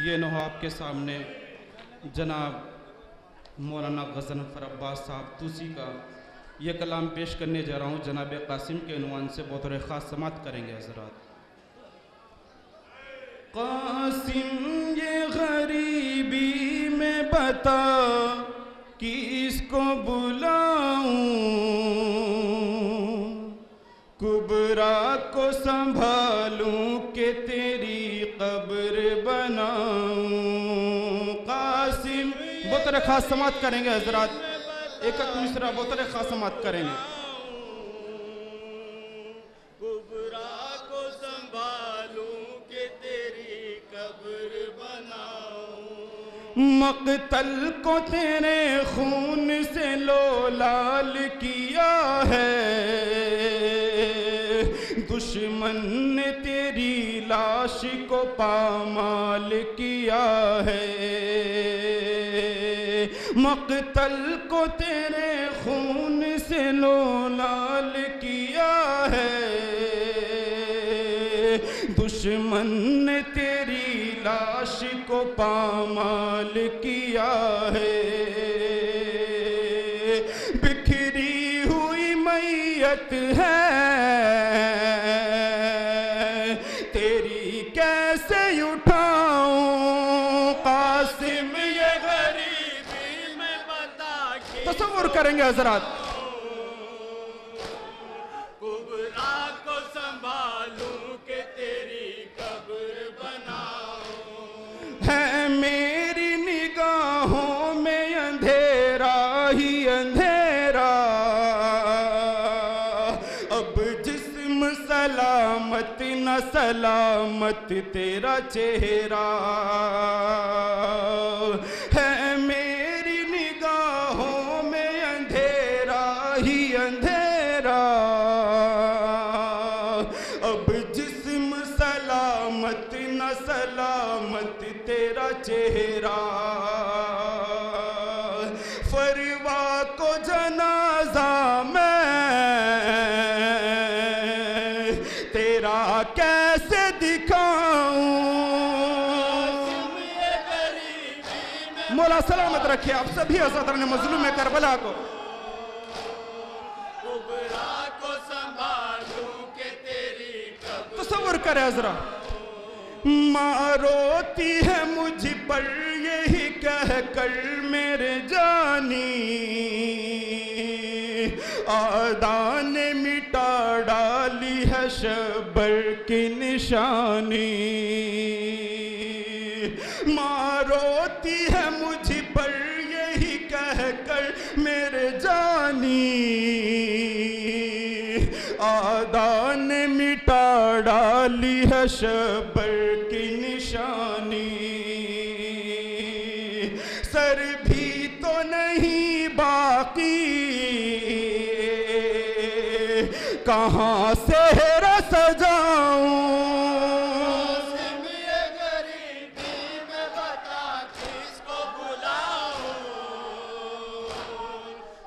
یہ نوحہ آپ کے سامنے جناب مولانا غضنفر عباس صاحب توسی کا یہ کلام پیش کرنے جا رہا ہوں. جناب قاسم کے عنوان سے بطور خاص سماعت کریں گے حضرات. قاسم یہ غریبی میں بتا کس کو بلاؤں، کبرا کو سنبھالوں کہ تیری قبر بناؤں. قاسم بطور خاص سماعت کریں گے حضرات. ایک ایک مصرع بطور خاص سماعت کریں گے. کبرا کو سنبھالوں کہ تیری قبر بناؤں. مقتل کو تیرے خون سے لو لال کیا ہے، دشمن نے تیری لاش کو پامال کیا ہے. مقتل کو تیرے خون سے لو لال کیا ہے، دشمن نے تیری لاش کو پامال کیا ہے. بکھری ہوئی میت ہے تیری کیسے اٹھاؤں. قاسم یہ غریبی میں بتا کہ تصور کریں گے حضرات. کبرا کو سنبھالوں کہ تیری قبر بناؤں. ہے میری نگاہوں میں اندھیرا ہی اندھیرا، اب جسم سلامت نہ سلامت تیرا چہرہ. ہے میری نگاہوں میں اندھیرا ہی اندھیرا، اب جسم سلامت نہ سلامت تیرا چہرہ. فروا کو جنازہ میں تیرا کیسے دکھاؤں. مولا سلامت رکھے آپ سبھی حضرات مظلوم کربلا کو. کبرا کو سنبھالوں کہ تیری قبر. تصور کرے حضرات. ماں روتی ہے مجھ پر یہی کہہ کر میرے جانی، آدھا نے مٹا ڈالی ہے شبر کی نشانی. ماں روتی ہے مجھ پر یہی کہہ کر میرے جانی، آدھا نے مٹا ڈالی ہے شبر کی نشانی. سر بھی تو نہیں باقی، کہاں سے رس جاؤں. یہ غریبی میں بتا کس کو بلاؤں.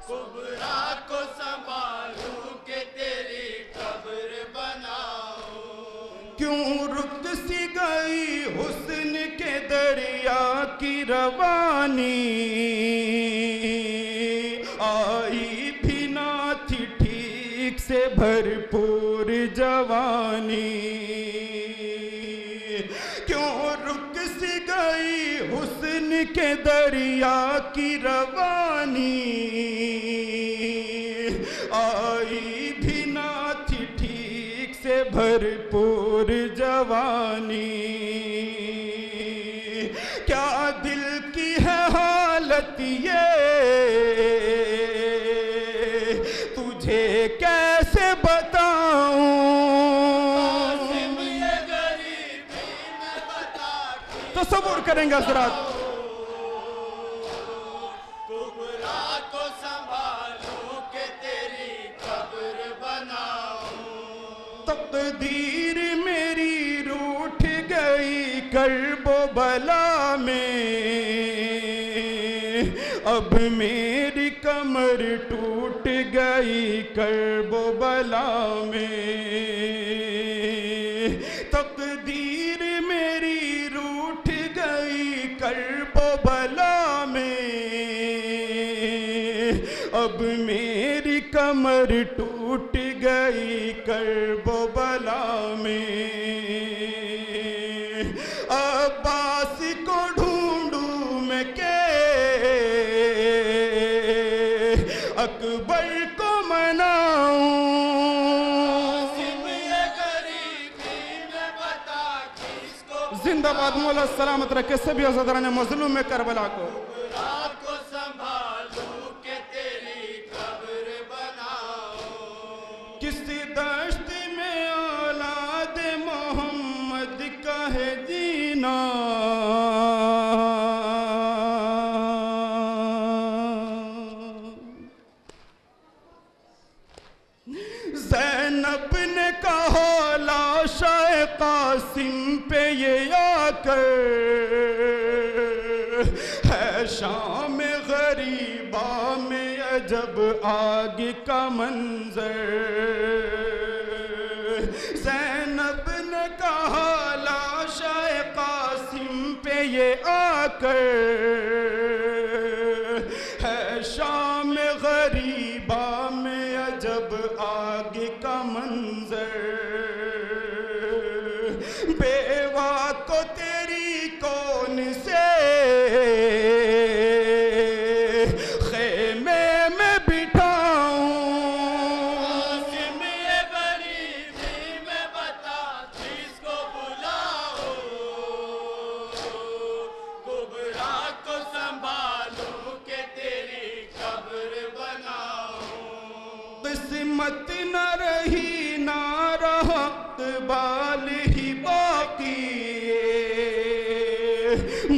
کبرا کو سنبھالوں کہ تیری قبر بناؤں. کیوں رک سی گئی حسن کے دریا کی روانی، آئی بھی نہ تھی ٹھیک سے بھرپور جوانی. کیوں رک سی گئی حسن کے دریا کی روانی، آئی بھی نہ تھی ٹھیک سے بھرپور جوانی. کیا دل کی ہے حالت یہ تجھے کیسے بتاؤں. یہ غریبی میں بتا کہ تصور کریں گے حضرات. کبرا کو سنبھالوں کہ تیری قبر بناؤں. تقدیر میری روٹھ گئی کرب و بلا میں، اب میری کمر ٹوٹ گئی کرب و بلا میں. تقدیر میری روٹھ گئی ٹوٹ گئی کرب و بلا میں، عباس کو ڈھونڈوں میں کہ اکبر کو مناؤں، زندہ باد مولا سلامت رکھے سبھی عزاداران مظلوم میں کربلا کو، کسی دشت میں اولاد محمد کا ہے جینا، زینب نے کہا لاشا قاسم پہ یہ آ کر ہے شام غریبہ میں عجب آگ کا منظر، زینب نے کہا لاشا قاسم پہ یہ آ کر ہے شام غریبہ میں عجب آگ کا منظر، بیوہ کو تیری کون سے خیمے میں بٹھاؤں، قاسم یہ غریبی میں بتا کس کو بلاؤں، کبرا کو سنبھالوں کہ تیری قبر بناؤں، قسمت نہ رہی نہ رہا اقبال ہی باقی،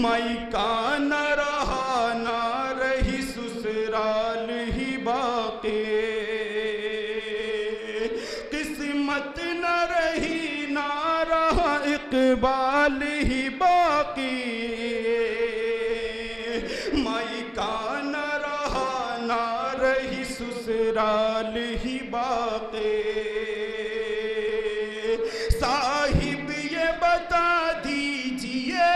مائکہ نہ رہا نہ رہی سسرال ہی باقی، قسمت نہ رہی نہ رہا اقبال ہی باقی، مائکہ نہ رہا نہ رہی سسرال ہی باقی، صاحب یہ بتا دیجئے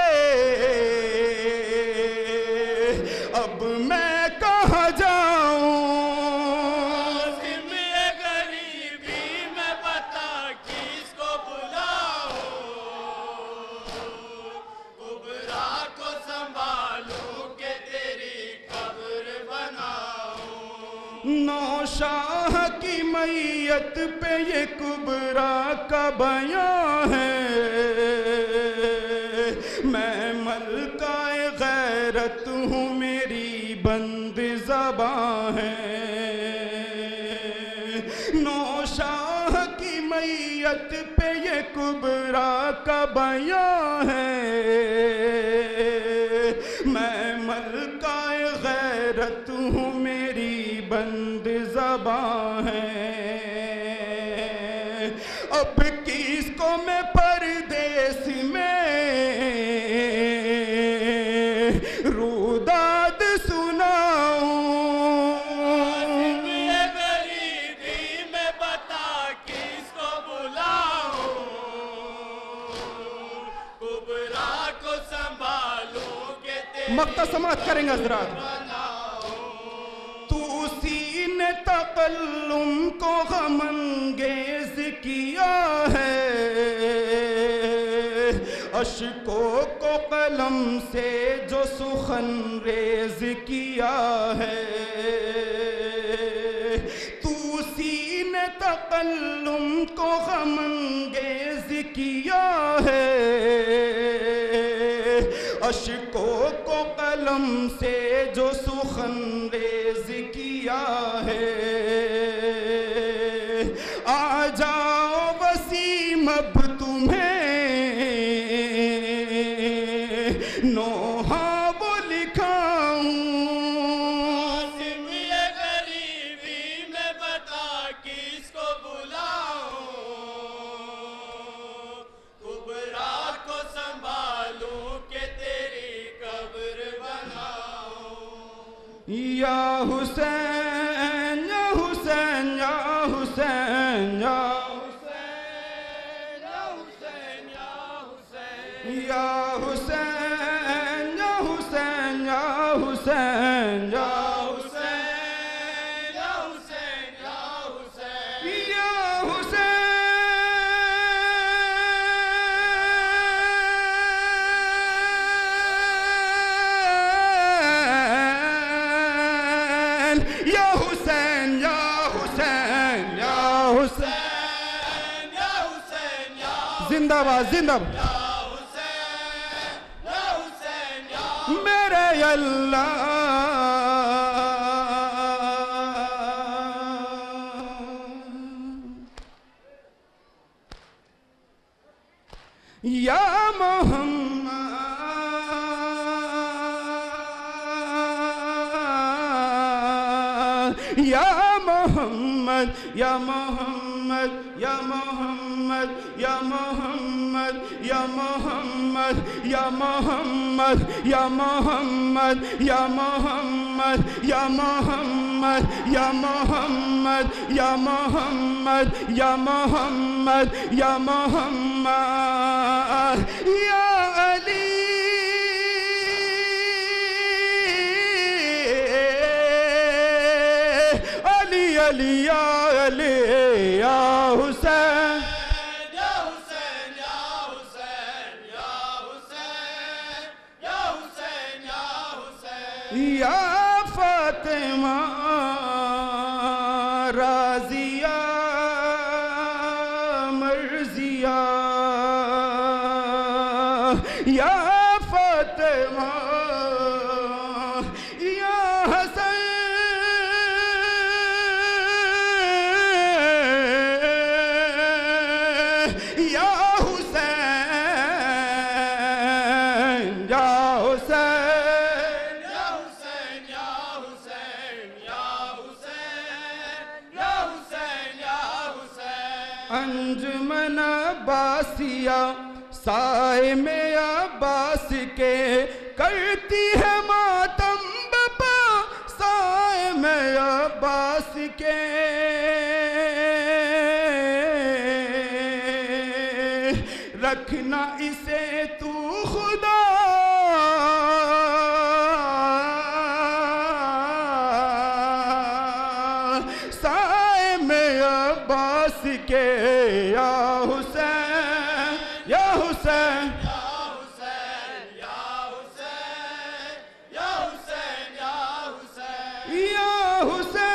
اب میں کہاں جاؤں، قاسم یہ غریبی میں بتا کس کو بلاؤں، کبرا کو سنبھالوں کہ تیری قبر بناؤں، نوشاہ کی میت پہ یہ کبرا کا بیان ہے، میں ملکہ غیرت ہوں میری بند زبان ہے، نوشاہ کی میت پہ یہ کبرا کا بیان ہے، میں ملکہ غیرت ہوں میری بند زبان ہے، اب کس کو میں پردیس میں روداد سناؤں، قاسم یہ غریبی میں بتا کس کو بلاؤں، کبرا کو سنبھالوں کہ تیری مقطع سماعت کریں گے حضرات، تو سینے تکلم کو غم انگیز کیا ہے، اشکوں کو قلم سے جو سخن ریز کیا ہے، تو سینے تکلم کو غم انگیز کیا ہے، اشکوں کو قلم سے جو سخن ریز کیا ہے، آ جاؤ وسیم اب تمہیں نوحہ وہ لکھاؤں، قاسم یہ غریبی میں بتا کس کو بلاؤں، کبرا کو سنبھالوں کہ تیری قبر بناؤں، یا حسین یا حسین یا حسین یا یا حسین یا حسین یا حسین یا حسین یا حسین یا حسین زندہ باد زندہ باد یا حسین یا میرے اللہ یا محمد یا محمد یا محمد یا محمد یا محمد یا محمد یا محمد یا محمد یا محمد یا محمد یا محمد یا محمد یا محمد یا محمد یا علی علی علی یا علی یا حسین یا حسین یا حسین یا حسین یا حسین یا حسین یا فاطمہ راضیہ مرضیہ یا فاطمہ یا حسین یا حسین یا حسین یا حسین یا حسین یا حسین یا حسین یا حسین انجمن عباسیہ سائے میں عباس کے کرتی ہے ماتم بپا سائے میں عباس کے رکھنا اسے تو خدا سائے میں عباس کے یا حسین یا حسین یا حسین یا حسین یا حسین یا حسین یا حسین